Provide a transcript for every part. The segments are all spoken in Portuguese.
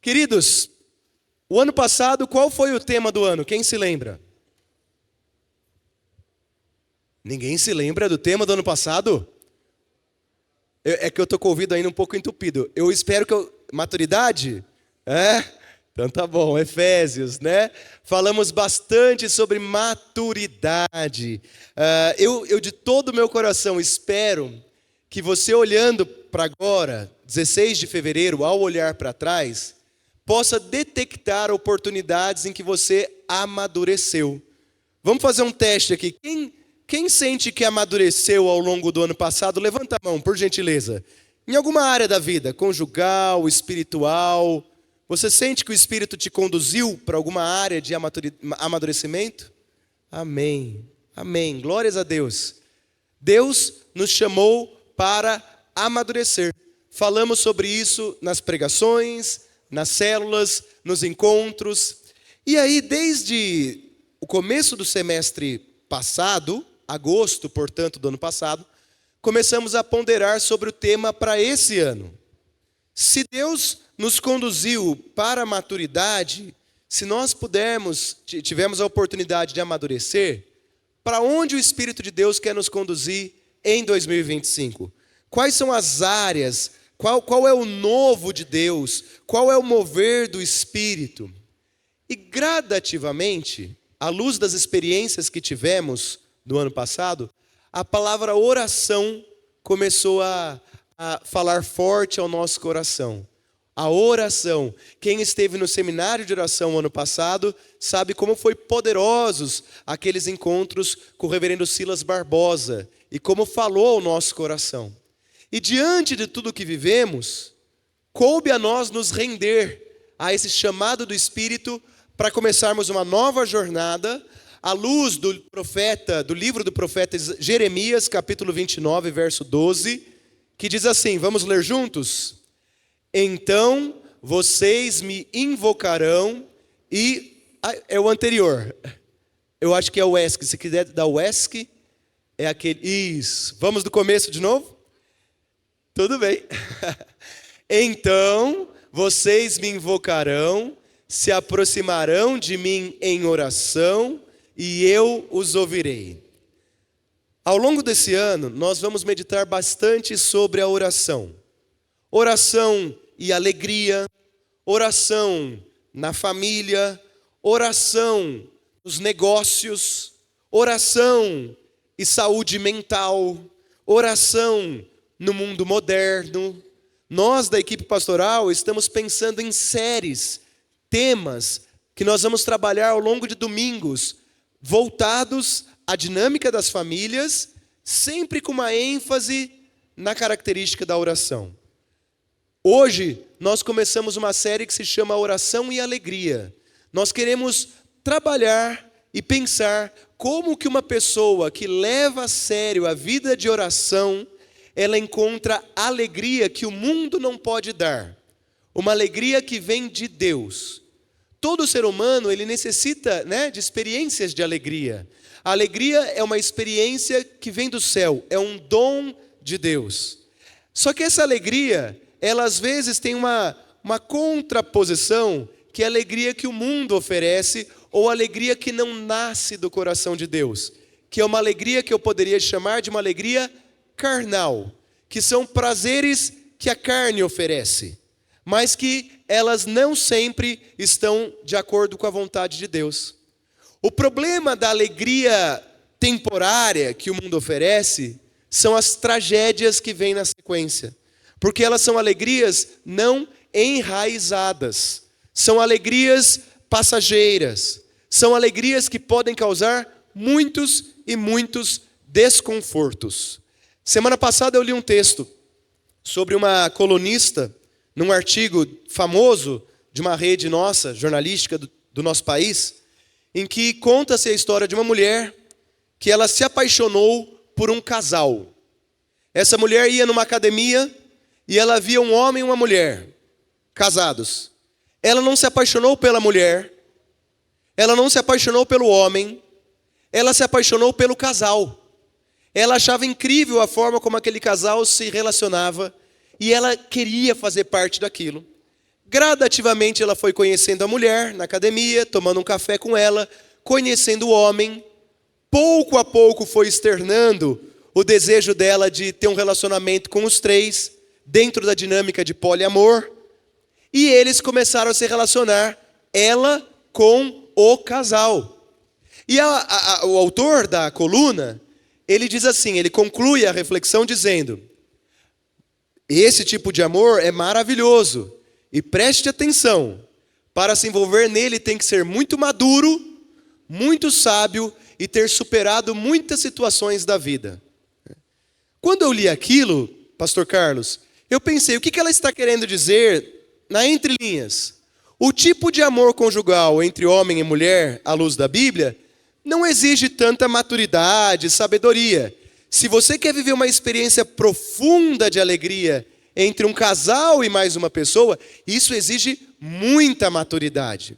Queridos, o ano passado, qual foi o tema do ano? Quem se lembra? Ninguém se lembra do tema do ano passado? É que eu estou com o ouvido ainda um pouco entupido. Eu espero que eu... Maturidade? Então tá bom, Efésios, né? Falamos bastante sobre maturidade. Eu de todo o meu coração espero que você, olhando para agora, 16 de fevereiro, ao olhar para trás, possa detectar oportunidades em que você amadureceu. Vamos fazer um teste aqui. Quem sente que amadureceu ao longo do ano passado, levanta a mão, por gentileza. Em alguma área da vida, conjugal, espiritual, você sente que o Espírito te conduziu para alguma área de amadurecimento? Amém. Amém. Glórias a Deus. Deus nos chamou para amadurecer. Falamos sobre isso nas pregações, nas células, nos encontros. E aí, desde o começo do semestre passado, agosto, portanto, do ano passado, começamos a ponderar sobre o tema para esse ano. Se Deus nos conduziu para a maturidade, se nós tivermos a oportunidade de amadurecer, para onde o Espírito de Deus quer nos conduzir em 2025? Quais são as áreas? Qual é o novo de Deus? Qual é o mover do Espírito? E gradativamente, à luz das experiências que tivemos no ano passado, a palavra oração começou a falar forte ao nosso coração. A oração. Quem esteve no seminário de oração ano passado sabe como foi poderosos aqueles encontros com o reverendo Silas Barbosa e como falou ao nosso coração. E diante de tudo que vivemos, coube a nós nos render a esse chamado do Espírito para começarmos uma nova jornada à luz do livro do profeta Jeremias, capítulo 29, verso 12, que diz assim, vamos ler juntos? Então vocês me invocarão e... é o anterior. Eu acho que é o ESC. Se quiser dar o ESC, é aquele... Isso. Vamos do começo de novo? Tudo bem. Então vocês me invocarão, se aproximarão de mim em oração e eu os ouvirei. Ao longo desse ano, nós vamos meditar bastante sobre a oração. Oração e alegria, oração na família, oração nos negócios, oração e saúde mental, oração no mundo moderno. Nós da equipe pastoral estamos pensando em séries, temas que nós vamos trabalhar ao longo de domingos, voltados à dinâmica das famílias, sempre com uma ênfase na característica da oração. Hoje, nós começamos uma série que se chama Oração e Alegria. Nós queremos trabalhar e pensar como que uma pessoa que leva a sério a vida de oração, ela encontra alegria que o mundo não pode dar. Uma alegria que vem de Deus. Todo ser humano, ele necessita, de experiências de alegria. A alegria é uma experiência que vem do céu, é um dom de Deus. Só que essa alegria, ela às vezes tem uma contraposição, que é a alegria que o mundo oferece, ou a alegria que não nasce do coração de Deus, que é uma alegria que eu poderia chamar de uma alegria carnal, que são prazeres que a carne oferece, mas que elas não sempre estão de acordo com a vontade de Deus. O problema da alegria temporária que o mundo oferece são as tragédias que vêm na sequência. Porque elas são alegrias não enraizadas, são alegrias passageiras, são alegrias que podem causar muitos e muitos desconfortos. Semana passada eu li um texto sobre uma colunista, num artigo famoso de uma rede nossa, jornalística do nosso país, em que conta-se a história de uma mulher que ela se apaixonou por um casal. Essa mulher ia numa academia e ela via um homem e uma mulher, casados. Ela não se apaixonou pela mulher, ela não se apaixonou pelo homem, ela se apaixonou pelo casal. Ela achava incrível a forma como aquele casal se relacionava e ela queria fazer parte daquilo. Gradativamente ela foi conhecendo a mulher na academia, tomando um café com ela, conhecendo o homem. Pouco a pouco foi externando o desejo dela de ter um relacionamento com os três, dentro da dinâmica de poliamor. E eles começaram a se relacionar, ela com o casal. E o autor da coluna, ele diz assim, ele conclui a reflexão dizendo: esse tipo de amor é maravilhoso, e preste atenção, para se envolver nele tem que ser muito maduro, muito sábio e ter superado muitas situações da vida. Quando eu li aquilo, pastor Carlos, eu pensei, o que ela está querendo dizer na entrelinhas? O tipo de amor conjugal entre homem e mulher, à luz da Bíblia, não exige tanta maturidade, sabedoria. Se você quer viver uma experiência profunda de alegria entre um casal e mais uma pessoa, isso exige muita maturidade.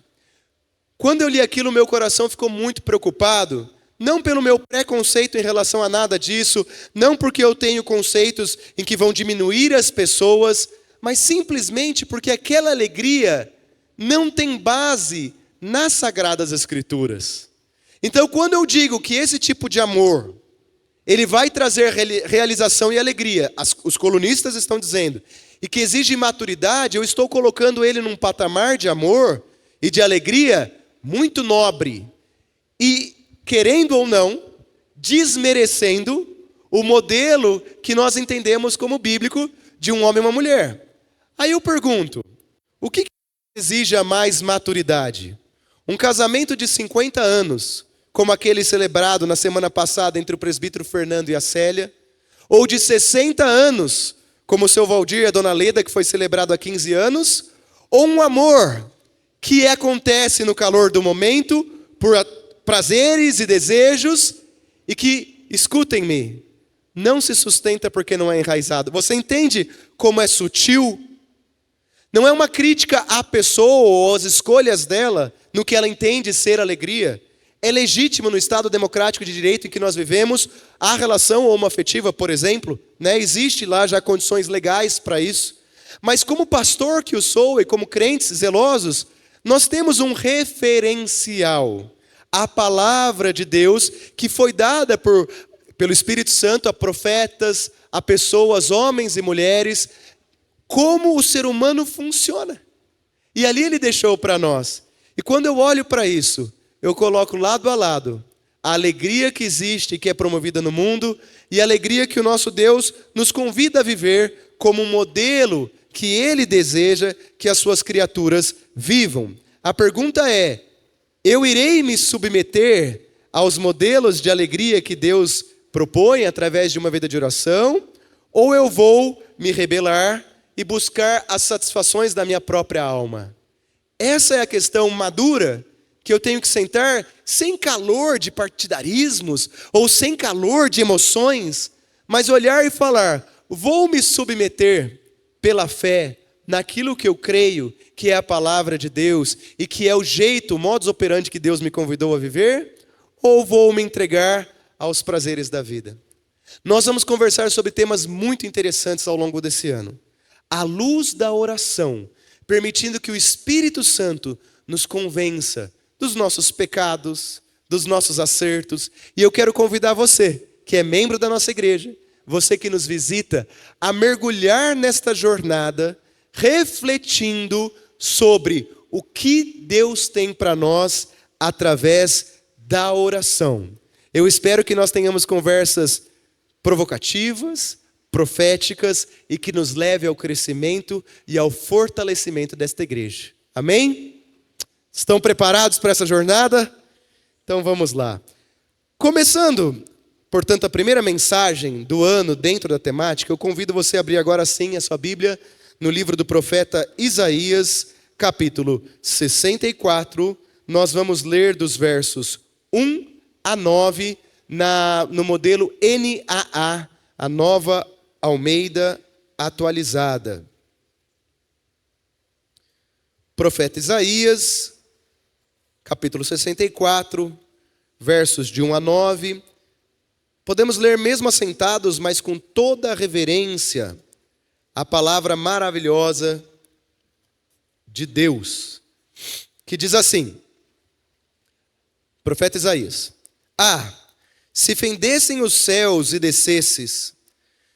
Quando eu li aquilo, meu coração ficou muito preocupado, não pelo meu preconceito em relação a nada disso, não porque eu tenho conceitos em que vão diminuir as pessoas, mas simplesmente porque aquela alegria não tem base nas Sagradas Escrituras. Então, quando eu digo que esse tipo de amor, ele vai trazer realização e alegria, os colunistas estão dizendo, e que exige maturidade, eu estou colocando ele num patamar de amor e de alegria muito nobre. E, querendo ou não, desmerecendo o modelo que nós entendemos como bíblico de um homem e uma mulher. Aí eu pergunto, o que exige a mais maturidade? Um casamento de 50 anos, como aquele celebrado na semana passada entre o presbítero Fernando e a Célia, ou de 60 anos, como o seu Valdir e a dona Leda, que foi celebrado há 15 anos, ou um amor que acontece no calor do momento, por prazeres e desejos, e que, escutem-me, não se sustenta porque não é enraizado. Você entende como é sutil? Não é uma crítica à pessoa ou às escolhas dela, no que ela entende ser alegria. É legítimo no Estado democrático de direito em que nós vivemos a relação homoafetiva, por exemplo, né? Existe lá já condições legais para isso. Mas como pastor que eu sou e como crentes zelosos, nós temos um referencial, a palavra de Deus que foi dada pelo Espírito Santo a profetas, a pessoas, homens e mulheres, como o ser humano funciona. E ali ele deixou para nós. E quando eu olho para isso, eu coloco lado a lado a alegria que existe e que é promovida no mundo e a alegria que o nosso Deus nos convida a viver como um modelo que Ele deseja que as suas criaturas vivam. A pergunta é, eu irei me submeter aos modelos de alegria que Deus propõe através de uma vida de oração, ou eu vou me rebelar e buscar as satisfações da minha própria alma? Essa é a questão madura que eu tenho que sentar sem calor de partidarismos ou sem calor de emoções, mas olhar e falar, vou me submeter pela fé naquilo que eu creio que é a palavra de Deus e que é o jeito, o modus operandi que Deus me convidou a viver, ou vou me entregar aos prazeres da vida? Nós vamos conversar sobre temas muito interessantes ao longo desse ano. À luz da oração, permitindo que o Espírito Santo nos convença dos nossos pecados, dos nossos acertos. E eu quero convidar você, que é membro da nossa igreja, você que nos visita, a mergulhar nesta jornada, refletindo sobre o que Deus tem para nós através da oração. Eu espero que nós tenhamos conversas provocativas, proféticas e que nos leve ao crescimento e ao fortalecimento desta igreja. Amém? Estão preparados para essa jornada? Então vamos lá. Começando, portanto, a primeira mensagem do ano dentro da temática, eu convido você a abrir agora sim a sua Bíblia no livro do profeta Isaías, capítulo 64. Nós vamos ler dos versos 1 a 9 no modelo NAA, a Nova Almeida Atualizada. Profeta Isaías, capítulo 64, versos de 1 a 9. Podemos ler mesmo assentados, mas com toda a reverência, a palavra maravilhosa de Deus, que diz assim, profeta Isaías: Ah, se fendessem os céus e descesses,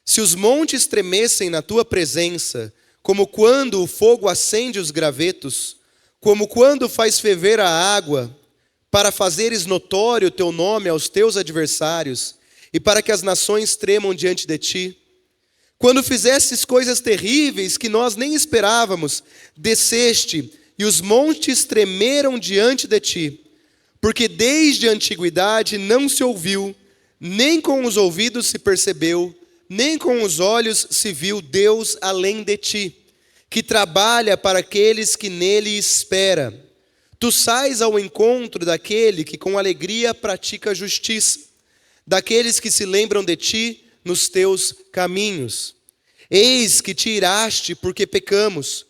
se os montes tremessem na tua presença, como quando o fogo acende os gravetos, como quando faz ferver a água, para fazeres notório o teu nome aos teus adversários, e para que as nações tremam diante de ti. Quando fizestes coisas terríveis que nós nem esperávamos, desceste, e os montes tremeram diante de ti. Porque desde a antiguidade não se ouviu, nem com os ouvidos se percebeu, nem com os olhos se viu Deus além de ti, que trabalha para aqueles que nele espera. Tu sais ao encontro daquele que com alegria pratica a justiça, daqueles que se lembram de ti nos teus caminhos. Eis que te iraste porque pecamos.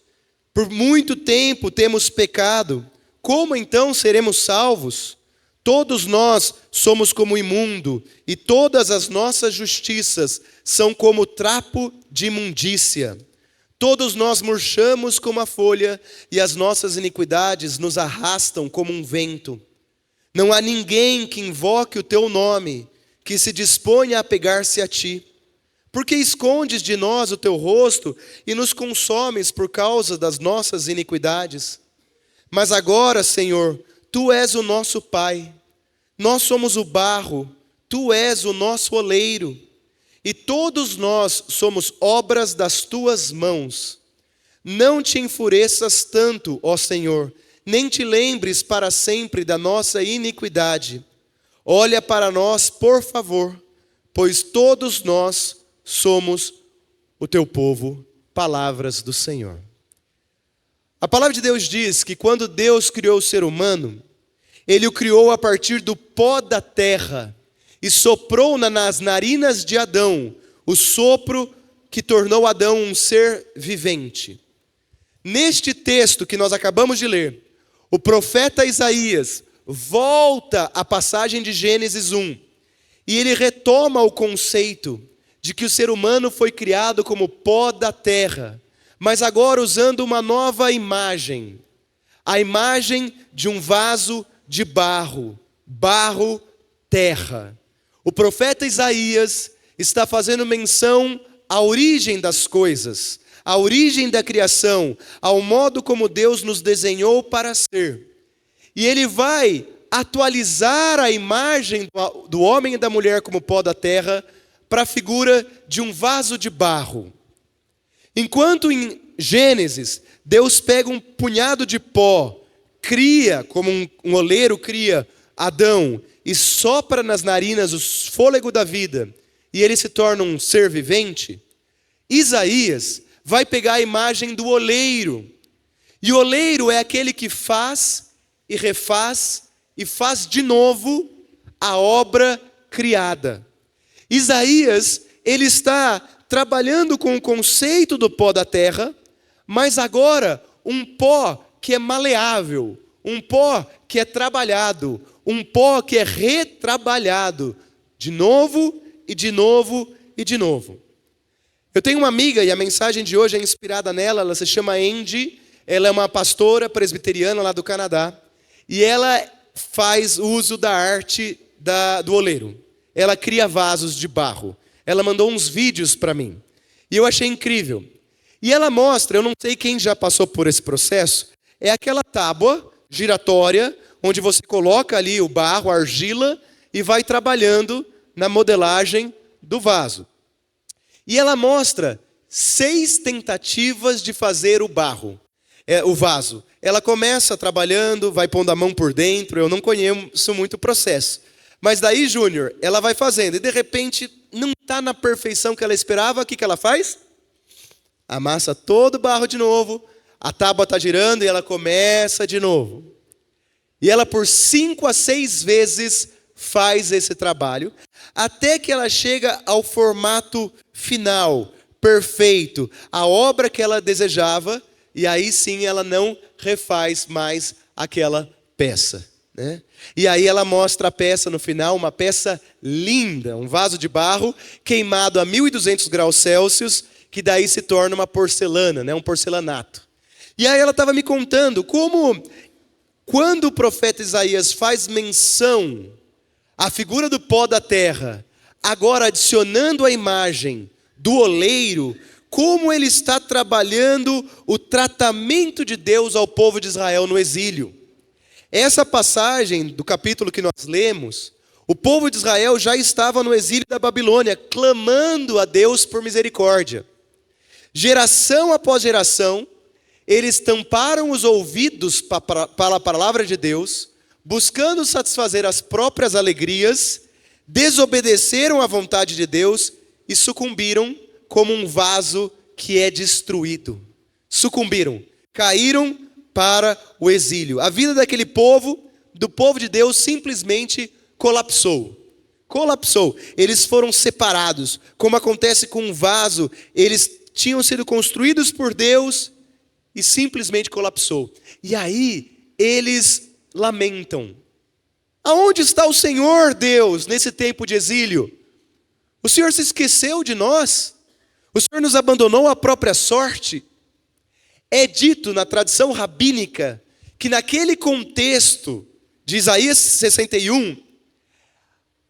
Por muito tempo temos pecado. Como então seremos salvos? Todos nós somos como imundo, e todas as nossas justiças são como trapo de imundícia. Todos nós murchamos como a folha, e as nossas iniquidades nos arrastam como um vento. Não há ninguém que invoque o teu nome, que se disponha a pegar-se a ti. Porque escondes de nós o teu rosto e nos consomes por causa das nossas iniquidades? Mas agora, Senhor, tu és o nosso Pai. Nós somos o barro, tu és o nosso oleiro. E todos nós somos obras das tuas mãos. Não te enfureças tanto, ó Senhor, nem te lembres para sempre da nossa iniquidade. Olha para nós, por favor, pois todos nós somos o teu povo. Palavras do Senhor. A palavra de Deus diz que quando Deus criou o ser humano, Ele o criou a partir do pó da terra e soprou nas narinas de Adão o sopro que tornou Adão um ser vivente. Neste texto que nós acabamos de ler, o profeta Isaías volta à passagem de Gênesis 1 e ele retoma o conceito de que o ser humano foi criado como pó da terra, mas agora usando uma nova imagem, a imagem de um vaso de barro, barro, terra. O profeta Isaías está fazendo menção à origem das coisas, à origem da criação, ao modo como Deus nos desenhou para ser. E ele vai atualizar a imagem do homem e da mulher como pó da terra para a figura de um vaso de barro. Enquanto em Gênesis, Deus pega um punhado de pó, cria, como um oleiro cria Adão, e sopra nas narinas o fôlego da vida, e ele se torna um ser vivente, Isaías vai pegar a imagem do oleiro. E o oleiro é aquele que faz e refaz e faz de novo a obra criada. Isaías, ele está trabalhando com o conceito do pó da terra, mas agora um pó que é maleável, um pó que é trabalhado, um pó que é retrabalhado, de novo e de novo e de novo. Eu tenho uma amiga e a mensagem de hoje é inspirada nela, ela se chama Andy, ela é uma pastora presbiteriana lá do Canadá, e ela faz uso da arte do oleiro. Ela cria vasos de barro. Ela mandou uns vídeos para mim. E eu achei incrível. E ela mostra, eu não sei quem já passou por esse processo, é aquela tábua giratória, onde você coloca ali o barro, a argila, e vai trabalhando na modelagem do vaso. E ela mostra 6 tentativas de fazer o vaso. Ela começa trabalhando, vai pondo a mão por dentro, eu não conheço muito o processo. Mas daí, Júnior, ela vai fazendo, e de repente não está na perfeição que ela esperava, o que ela faz? Amassa todo o barro de novo, a tábua está girando e ela começa de novo. E ela por 5 a 6 vezes faz esse trabalho, até que ela chega ao formato final, perfeito, a obra que ela desejava, e aí sim ela não refaz mais aquela peça, né? E aí ela mostra a peça no final, uma peça linda, um vaso de barro queimado a 1200 graus Celsius, que daí se torna uma porcelana, né? Um porcelanato. E aí ela estava me contando como, quando o profeta Isaías faz menção à figura do pó da terra, agora adicionando a imagem do oleiro, como ele está trabalhando o tratamento de Deus ao povo de Israel no exílio. Essa passagem do capítulo que nós lemos, o povo de Israel já estava no exílio da Babilônia, clamando a Deus por misericórdia. Geração após geração, eles tamparam os ouvidos para a palavra de Deus, buscando satisfazer as próprias alegrias, desobedeceram à vontade de Deus e sucumbiram como um vaso que é destruído. Sucumbiram, caíram para o exílio. A vida daquele povo, do povo de Deus, simplesmente colapsou. Colapsou. Eles foram separados. Como acontece com um vaso, eles tinham sido construídos por Deus e simplesmente colapsou. E aí eles lamentam. Aonde está o Senhor, Deus, nesse tempo de exílio? O Senhor se esqueceu de nós? O Senhor nos abandonou à própria sorte? É dito na tradição rabínica que naquele contexto de Isaías 61,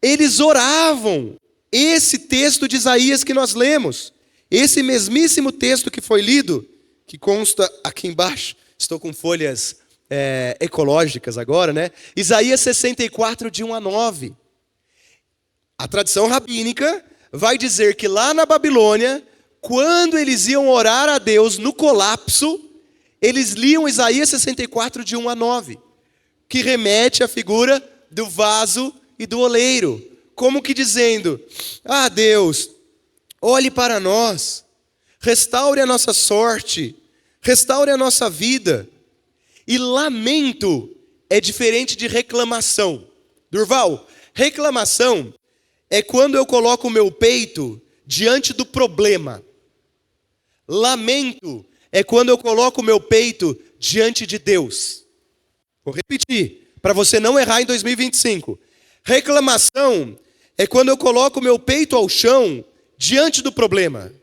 eles oravam esse texto de Isaías que nós lemos. Esse mesmíssimo texto que foi lido, que consta aqui embaixo, estou com folhas ecológicas agora, né? Isaías 64, de 1 a 9. A tradição rabínica vai dizer que lá na Babilônia, quando eles iam orar a Deus no colapso, eles liam Isaías 64, de 1 a 9, que remete à figura do vaso e do oleiro, como que dizendo: ah, Deus, olhe para nós, restaure a nossa sorte, restaure a nossa vida. E lamento é diferente de reclamação. Durval, reclamação é quando eu coloco o meu peito diante do problema. Lamento é quando eu coloco o meu peito diante de Deus. Vou repetir, para você não errar em 2025. Reclamação é quando eu coloco o meu peito ao chão diante do problema.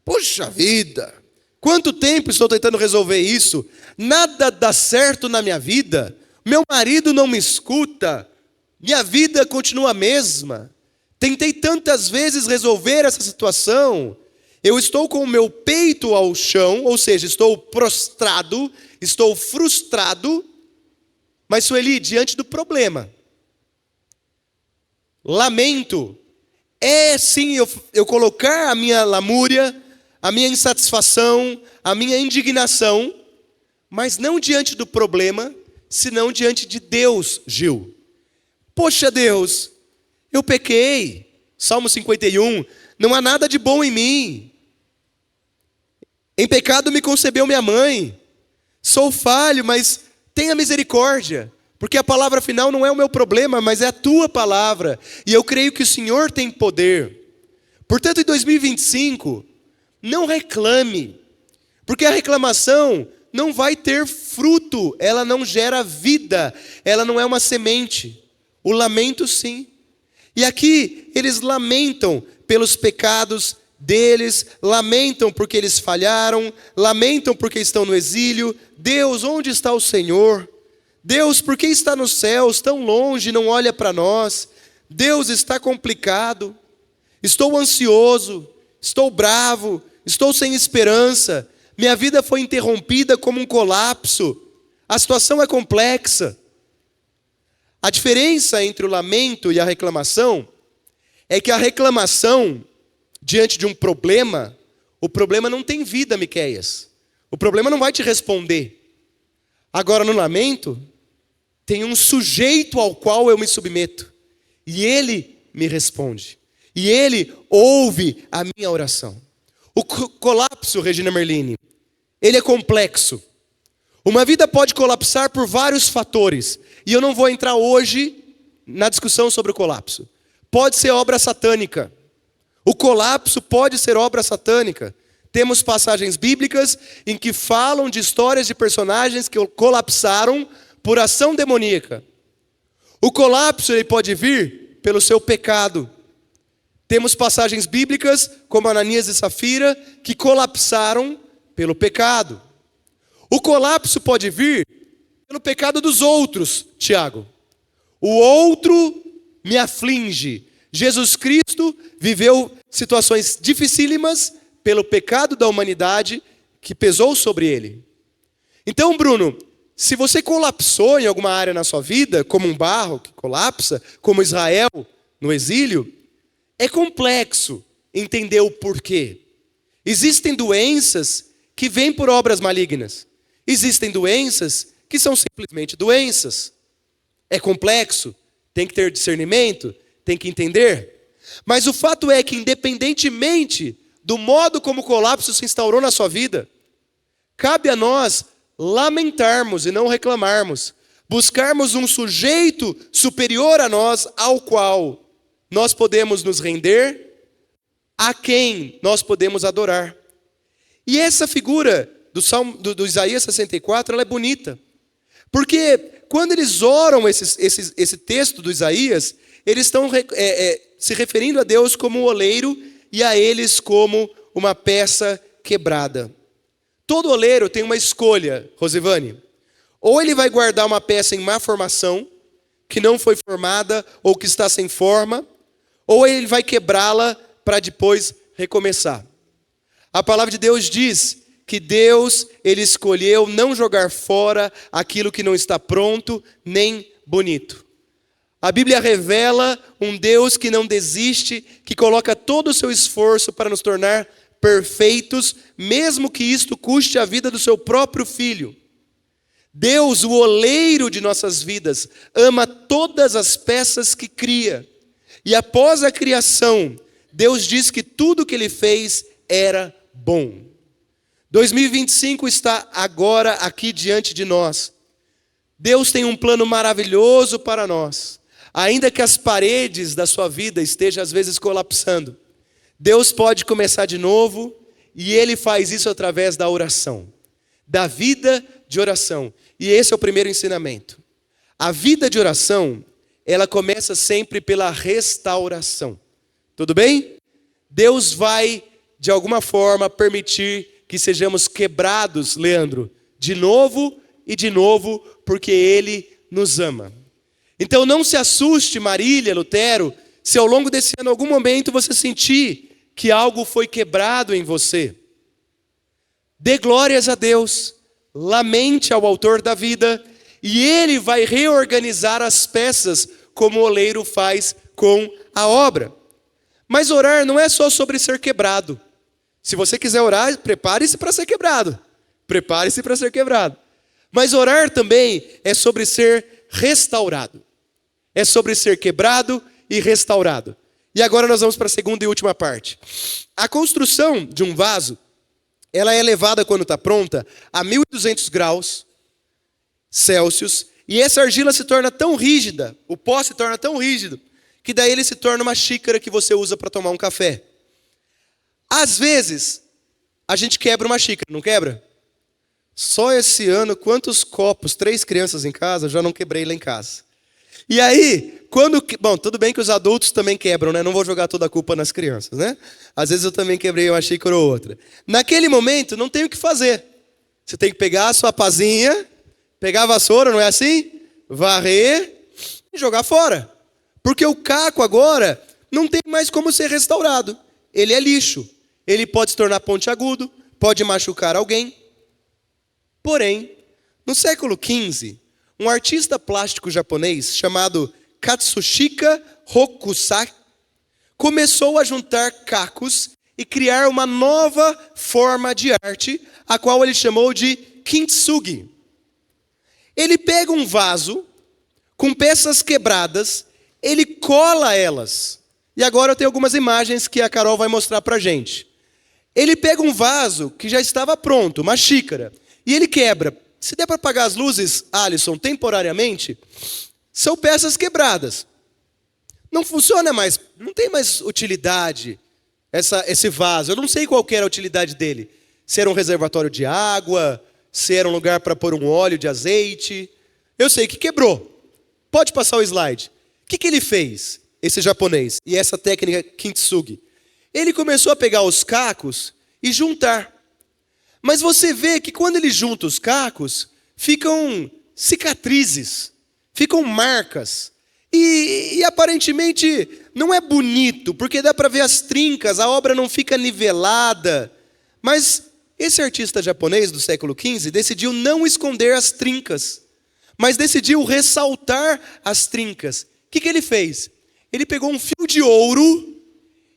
Poxa vida, quanto tempo estou tentando resolver isso? Nada dá certo na minha vida. Meu marido não me escuta. Minha vida continua a mesma. Tentei tantas vezes resolver essa situação. Eu estou com o meu peito ao chão, ou seja, estou prostrado, estou frustrado. Mas, Sueli, diante do problema. Lamento é sim eu colocar a minha lamúria, a minha insatisfação, a minha indignação, mas não diante do problema, senão diante de Deus, Gil. Poxa, Deus, eu pequei. Salmo 51, não há nada de bom em mim. Em pecado me concebeu minha mãe. Sou falho, mas tenha misericórdia. Porque a palavra final não é o meu problema, mas é a tua palavra. E eu creio que o Senhor tem poder. Portanto, em 2025, não reclame. Porque a reclamação não vai ter fruto. Ela não gera vida. Ela não é uma semente. O lamento, sim. E aqui, eles lamentam pelos pecados deles. Lamentam porque eles falharam. Lamentam porque estão no exílio. Deus, onde está o Senhor? Deus, por que está nos céus, tão longe, não olha para nós? Deus, está complicado. Estou ansioso, estou bravo, estou sem esperança. Minha vida foi interrompida como um colapso. A situação é complexa. A diferença entre o lamento e a reclamação é que a reclamação, diante de um problema, o problema não tem vida, Miqueias. O problema não vai te responder. Agora, no lamento, tem um sujeito ao qual eu me submeto. E ele me responde. E ele ouve a minha oração. O colapso, Regina Merlini, ele é complexo. Uma vida pode colapsar por vários fatores. E eu não vou entrar hoje na discussão sobre o colapso. Pode ser obra satânica. O colapso pode ser obra satânica. Temos passagens bíblicas em que falam de histórias de personagens que colapsaram por ação demoníaca. O colapso ele pode vir pelo seu pecado. Temos passagens bíblicas, como Ananias e Safira, que colapsaram pelo pecado. O colapso pode vir pelo pecado dos outros, Tiago. O outro me aflige. Jesus Cristo viveu situações dificílimas pelo pecado da humanidade que pesou sobre ele. Então, Bruno, se você colapsou em alguma área na sua vida, como um barro que colapsa, como Israel no exílio, é complexo entender o porquê. Existem doenças que vêm por obras malignas. Existem doenças que são simplesmente doenças. É complexo, tem que ter discernimento, tem que entender. Mas o fato é que, independentemente do modo como o colapso se instaurou na sua vida, cabe a nós lamentarmos e não reclamarmos, buscarmos um sujeito superior a nós, ao qual nós podemos nos render, a quem nós podemos adorar. E essa figura do Isaías 64, ela é bonita. Porque quando eles oram esse texto do Isaías, eles estão se referindo a Deus como um oleiro e a eles como uma peça quebrada. Todo oleiro tem uma escolha, Rosivane. Ou ele vai guardar uma peça em má formação, que não foi formada ou que está sem forma, ou ele vai quebrá-la para depois recomeçar. A palavra de Deus diz que Deus, ele escolheu não jogar fora aquilo que não está pronto nem bonito. A Bíblia revela um Deus que não desiste, que coloca todo o seu esforço para nos tornar perfeitos, mesmo que isto custe a vida do seu próprio filho. Deus, o oleiro de nossas vidas, ama todas as peças que cria. E após a criação, Deus diz que tudo que ele fez era bom. 2025 está agora aqui diante de nós. Deus tem um plano maravilhoso para nós. Ainda que as paredes da sua vida estejam às vezes colapsando, Deus pode começar de novo, e Ele faz isso através da oração, da vida de oração. E esse é o primeiro ensinamento. A vida de oração, ela começa sempre pela restauração. Tudo bem? Deus vai, de alguma forma, permitir que sejamos quebrados, Leandro, de novo e de novo, porque Ele nos ama. Então não se assuste, Marília, Lutero, se ao longo desse ano, em algum momento, você sentir que algo foi quebrado em você. Dê glórias a Deus, lamente ao autor da vida, e Ele vai reorganizar as peças, como o oleiro faz com a obra. Mas orar não é só sobre ser quebrado. Se você quiser orar, prepare-se para ser quebrado. Prepare-se para ser quebrado. Mas orar também é sobre ser restaurado. É sobre ser quebrado e restaurado. E agora nós vamos para a segunda e última parte. A construção de um vaso, ela é elevada quando está pronta a 1200 graus Celsius. E essa argila se torna tão rígida, o pó se torna tão rígido, que daí ele se torna uma xícara que você usa para tomar um café. Às vezes, a gente quebra uma xícara, não quebra? Só esse ano, quantos copos, 3 crianças em casa, eu já não quebrei lá em casa. E aí, bom, tudo bem que os adultos também quebram, né? Não vou jogar toda a culpa nas crianças, né? Às vezes eu também quebrei uma xícara ou outra. Naquele momento, não tem o que fazer. Você tem que pegar a sua pazinha, pegar a vassoura, não é assim? Varrer e jogar fora. Porque o caco agora não tem mais como ser restaurado. Ele é lixo. Ele pode se tornar pontiagudo, pode machucar alguém. Porém, no século XV, um artista plástico japonês chamado Katsushika Hokusai começou a juntar cacos e criar uma nova forma de arte, a qual ele chamou de kintsugi. Ele pega um vaso com peças quebradas, ele cola elas. E agora eu tenho algumas imagens que a Carol vai mostrar pra gente. Ele pega um vaso que já estava pronto, uma xícara, e ele quebra. Se der para apagar as luzes, Alisson, temporariamente, são peças quebradas. Não funciona mais, não tem mais utilidade esse vaso. Eu não sei qual que era a utilidade dele. Se era um reservatório de água, se era um lugar para pôr um óleo de azeite. Eu sei que quebrou. Pode passar o slide. O que ele fez, esse japonês, e essa técnica kintsugi? Ele começou a pegar os cacos e juntar. Mas você vê que quando ele junta os cacos, ficam cicatrizes, ficam marcas. E aparentemente não é bonito, porque dá para ver as trincas, a obra não fica nivelada. Mas esse artista japonês do século XV decidiu não esconder as trincas, mas decidiu ressaltar as trincas. O que ele fez? Ele pegou um fio de ouro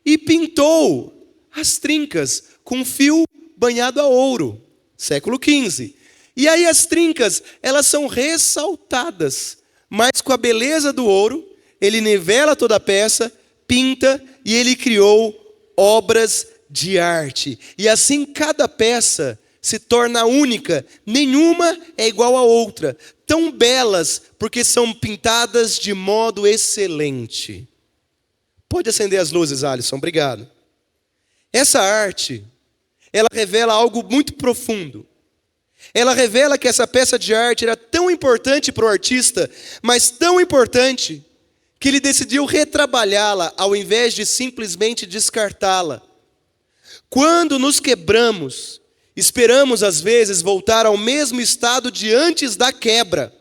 e pintou as trincas com um fio banhado a ouro, século XV. E aí as trincas, elas são ressaltadas, mas com a beleza do ouro, ele nivela toda a peça, pinta e ele criou obras de arte. E assim cada peça se torna única, nenhuma é igual à outra, tão belas porque são pintadas de modo excelente. Pode acender as luzes, Alisson, obrigado. Essa arte, ela revela algo muito profundo. Ela revela que essa peça de arte era tão importante para o artista, mas tão importante, que ele decidiu retrabalhá-la ao invés de simplesmente descartá-la. Quando nos quebramos, esperamos às vezes voltar ao mesmo estado de antes da quebra.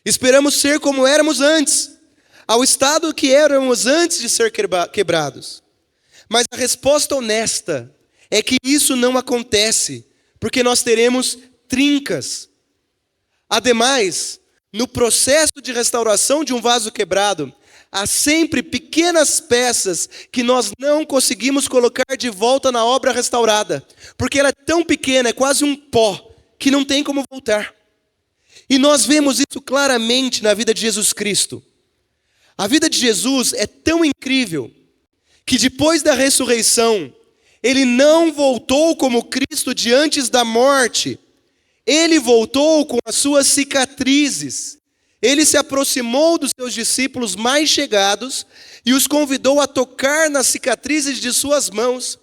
Esperamos ser como éramos antes, ao estado que éramos antes de ser quebrados. Mas a resposta honesta é que isso não acontece, porque nós teremos trincas. Ademais, no processo de restauração de um vaso quebrado, há sempre pequenas peças que nós não conseguimos colocar de volta na obra restaurada, porque ela é tão pequena, é quase um pó, que não tem como voltar. E nós vemos isso claramente na vida de Jesus Cristo. A vida de Jesus é tão incrível, que depois da ressurreição, ele não voltou como Cristo de antes da morte. Ele voltou com as suas cicatrizes. Ele se aproximou dos seus discípulos mais chegados e os convidou a tocar nas cicatrizes de suas mãos.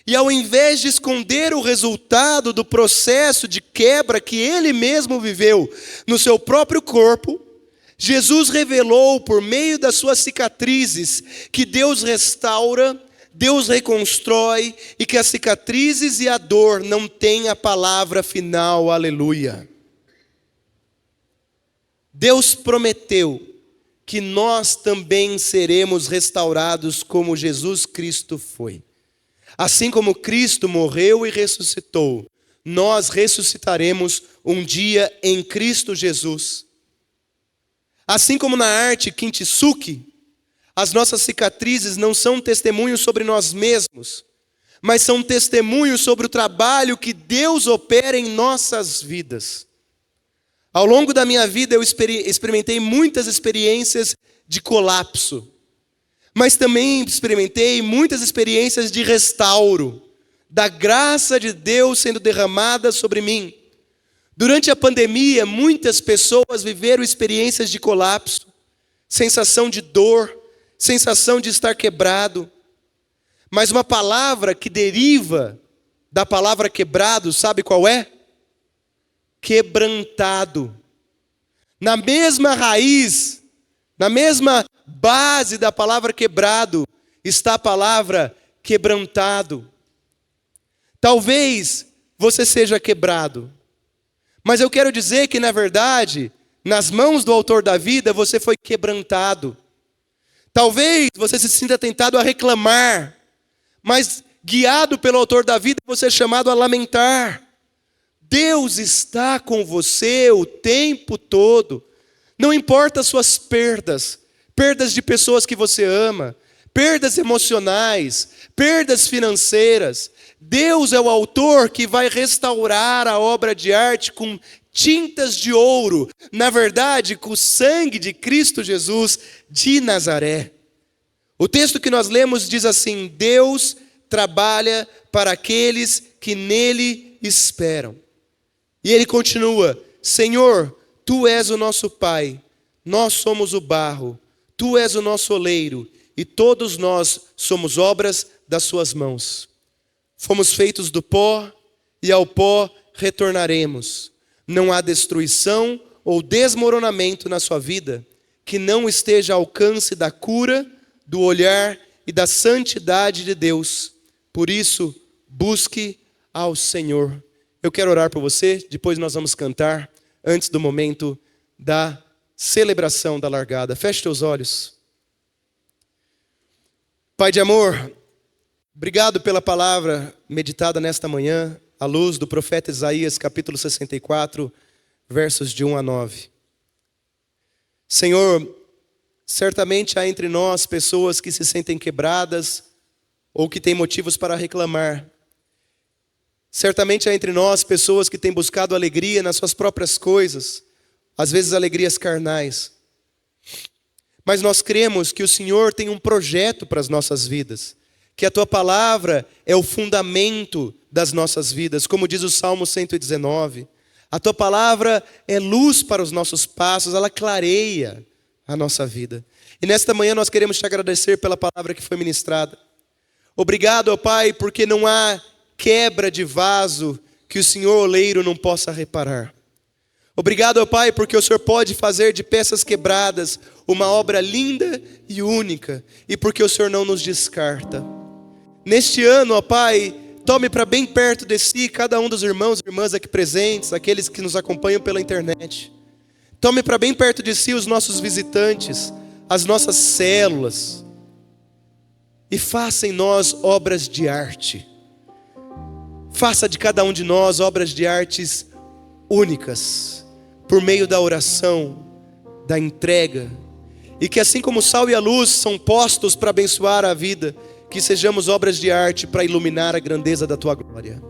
E ao invés de esconder o resultado do processo de quebra que ele mesmo viveu no seu próprio corpo, Jesus revelou por meio das suas cicatrizes que Deus restaura, Deus reconstrói e que as cicatrizes e a dor não têm a palavra final, aleluia. Deus prometeu que nós também seremos restaurados como Jesus Cristo foi. Assim como Cristo morreu e ressuscitou, nós ressuscitaremos um dia em Cristo Jesus. Assim como na arte Kintsugi, as nossas cicatrizes não são testemunhos sobre nós mesmos, mas são testemunhos sobre o trabalho que Deus opera em nossas vidas. Ao longo da minha vida eu experimentei muitas experiências de colapso, mas também experimentei muitas experiências de restauro, da graça de Deus sendo derramada sobre mim. Durante a pandemia, muitas pessoas viveram experiências de colapso, sensação de dor, sensação de estar quebrado. Mas uma palavra que deriva da palavra quebrado, sabe qual é? Quebrantado. Na mesma raiz, na mesma base da palavra quebrado, está a palavra quebrantado. Talvez você seja quebrado, mas eu quero dizer que, na verdade, nas mãos do autor da vida, você foi quebrantado. Talvez você se sinta tentado a reclamar, mas guiado pelo autor da vida, você é chamado a lamentar. Deus está com você o tempo todo. Não importa as suas perdas, perdas de pessoas que você ama, perdas emocionais, perdas financeiras. Deus é o autor que vai restaurar a obra de arte com tintas de ouro, na verdade, com o sangue de Cristo Jesus de Nazaré. O texto que nós lemos diz assim: Deus trabalha para aqueles que nele esperam. E ele continua: Senhor, Tu és o nosso Pai, nós somos o barro, Tu és o nosso oleiro, e todos nós somos obras das Suas mãos. Fomos feitos do pó, e ao pó retornaremos. Não há destruição ou desmoronamento na sua vida que não esteja ao alcance da cura, do olhar e da santidade de Deus. Por isso, busque ao Senhor. Eu quero orar por você, depois nós vamos cantar, antes do momento da celebração da largada. Feche teus olhos. Pai de amor, obrigado pela palavra meditada nesta manhã, à luz do profeta Isaías, capítulo 64, versos de 1 a 9. Senhor, certamente há entre nós pessoas que se sentem quebradas ou que têm motivos para reclamar. Certamente há entre nós pessoas que têm buscado alegria nas suas próprias coisas, às vezes alegrias carnais. Mas nós cremos que o Senhor tem um projeto para as nossas vidas, que a Tua palavra é o fundamento das nossas vidas, como diz o Salmo 119. A Tua palavra é luz para os nossos passos, ela clareia a nossa vida. E nesta manhã nós queremos Te agradecer pela palavra que foi ministrada. Obrigado, ó Pai, porque não há quebra de vaso que o Senhor oleiro não possa reparar. Obrigado, ó Pai, porque o Senhor pode fazer de peças quebradas uma obra linda e única, e porque o Senhor não nos descarta. Neste ano, ó Pai, tome para bem perto de si cada um dos irmãos e irmãs aqui presentes, aqueles que nos acompanham pela internet. Tome para bem perto de si os nossos visitantes, as nossas células, e faça em nós obras de arte. Faça de cada um de nós obras de artes únicas, por meio da oração, da entrega, e que assim como o sal e a luz são postos para abençoar a vida, que sejamos obras de arte para iluminar a grandeza da Tua glória.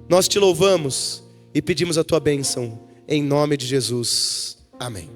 Nós Te louvamos e pedimos a Tua bênção, em nome de Jesus. Amém.